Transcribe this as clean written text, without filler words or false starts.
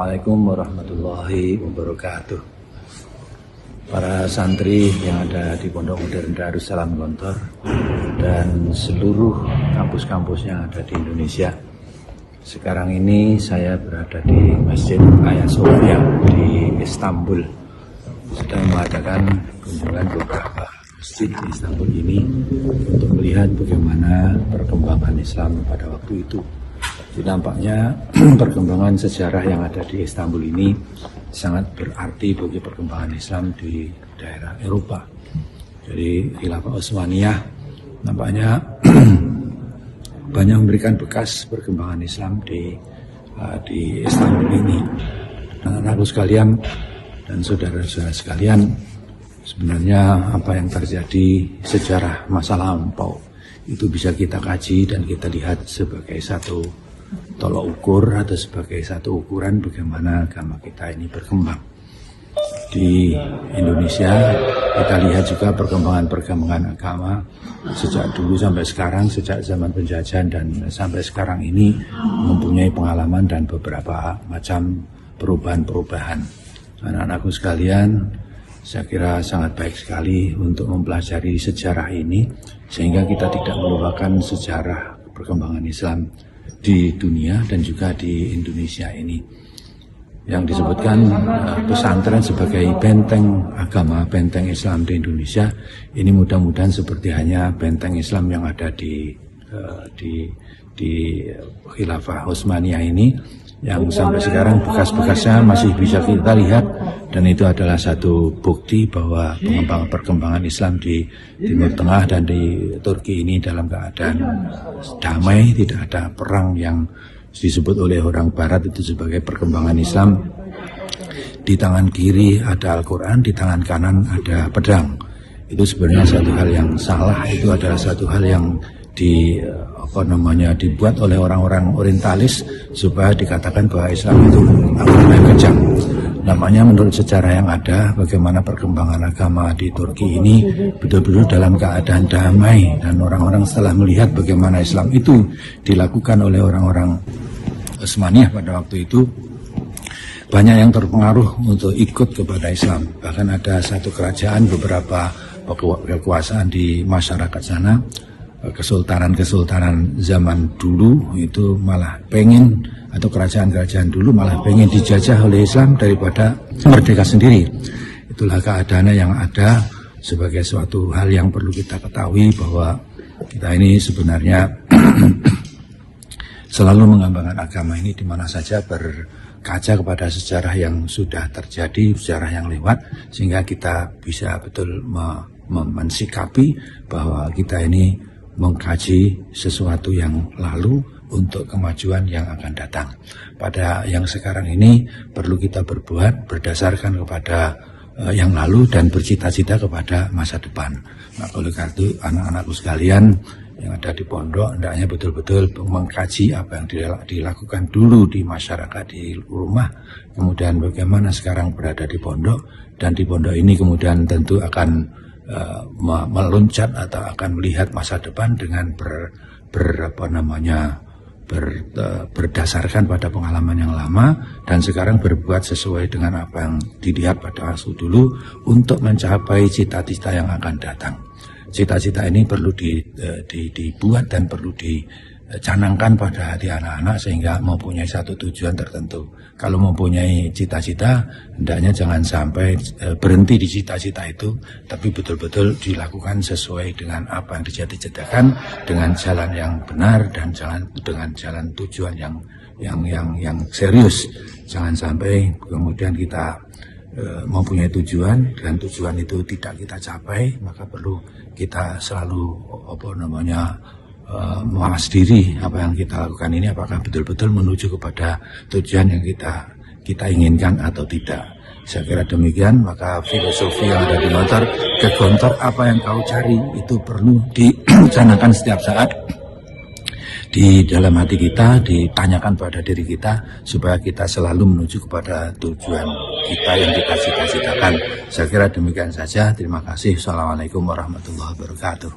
Assalamualaikum warahmatullahi wabarakatuh. Para santri yang ada di Pondok Modern Darussalam Gontor dan seluruh kampus-kampus yang ada di Indonesia. Sekarang ini saya berada di Masjid Hagia Sophia di Istanbul, sedang mengadakan kunjungan beberapa masjid di Istanbul ini untuk melihat bagaimana perkembangan Islam pada waktu itu. Jadi nampaknya perkembangan sejarah yang ada di Istanbul ini sangat berarti bagi perkembangan Islam di daerah Eropa. Jadi Khilafah Utsmaniyah nampaknya banyak memberikan bekas perkembangan Islam di Istanbul ini. Anak-anakku sekalian dan saudara-saudara sekalian, sebenarnya apa yang terjadi sejarah masa lampau itu bisa kita kaji dan kita lihat sebagai satu tolok ukur atau sebagai satu ukuran bagaimana agama kita ini berkembang. Di Indonesia kita lihat juga perkembangan agama sejak dulu sampai sekarang, sejak zaman penjajahan dan sampai sekarang ini mempunyai pengalaman dan beberapa macam perubahan-perubahan. Anak-anakku sekalian, saya kira sangat baik sekali untuk mempelajari sejarah ini sehingga kita tidak melupakan sejarah perkembangan Islam di dunia dan juga di Indonesia ini. Yang disebutkan pesantren sebagai benteng agama, benteng Islam di Indonesia, ini mudah-mudahan seperti hanya benteng Islam yang ada di Khilafah Utsmaniyah ini, yang sampai sekarang bekas-bekasnya masih bisa kita lihat, dan itu adalah satu bukti bahwa perkembangan Islam di Timur Tengah dan di Turki ini dalam keadaan damai, tidak ada perang yang disebut oleh orang Barat itu sebagai perkembangan Islam. Di tangan kiri ada Al-Quran, di tangan kanan ada pedang. Itu sebenarnya satu hal yang salah, itu adalah satu hal yang dibuat oleh orang-orang orientalis supaya dikatakan bahwa Islam itu agama yang kejam. Namanya menurut sejarah yang ada, bagaimana perkembangan agama di Turki ini betul-betul dalam keadaan damai, dan orang-orang setelah melihat bagaimana Islam itu dilakukan oleh orang-orang Utsmaniyah pada waktu itu, banyak yang terpengaruh untuk ikut kepada Islam. Bahkan ada satu kerajaan, beberapa kekuasaan di masyarakat sana, kesultanan zaman dulu itu malah pengen, atau kerajaan-kerajaan dulu malah pengen dijajah oleh Islam daripada merdeka sendiri. Itulah keadaannya yang ada. Sebagai suatu hal yang perlu kita ketahui bahwa kita ini sebenarnya selalu mengembangkan agama ini di mana saja, berkaca kepada sejarah yang sudah terjadi, sejarah yang lewat, sehingga kita bisa betul mensikapi bahwa kita ini mengkaji sesuatu yang lalu untuk kemajuan yang akan datang. Pada yang sekarang ini perlu kita berbuat berdasarkan kepada yang lalu dan bercita-cita kepada masa depan. Maka oleh karena itu anak-anakku sekalian yang ada di pondok, hendaknya betul-betul mengkaji apa yang dilakukan dulu di masyarakat di rumah, kemudian bagaimana sekarang berada di pondok, dan di pondok ini kemudian tentu akan meloncat atau akan melihat masa depan dengan berdasarkan pada pengalaman yang lama, dan sekarang berbuat sesuai dengan apa yang dilihat pada waktu dulu untuk mencapai cita-cita yang akan datang. Cita-cita ini perlu dibuat dan perlu dicanangkan pada hati anak-anak sehingga mempunyai satu tujuan tertentu. Kalau mempunyai cita-cita, hendaknya jangan sampai berhenti di cita-cita itu, tapi betul-betul dilakukan sesuai dengan apa yang dijadi-jadikan, dengan jalan yang benar dan dengan jalan tujuan yang serius. Jangan sampai kemudian kita mempunyai tujuan dan tujuan itu tidak kita capai, maka perlu kita selalu mawas diri apa yang kita lakukan ini apakah betul-betul menuju kepada tujuan yang kita inginkan atau tidak. Saya kira demikian. Maka filosofi yang ada di Gontor, apa yang kau cari itu perlu dicanangkan setiap saat di dalam hati kita, ditanyakan pada diri kita supaya kita selalu menuju kepada tujuan kita yang kita cita-citakan. Saya kira demikian saja. Terima kasih. Assalamualaikum warahmatullahi wabarakatuh.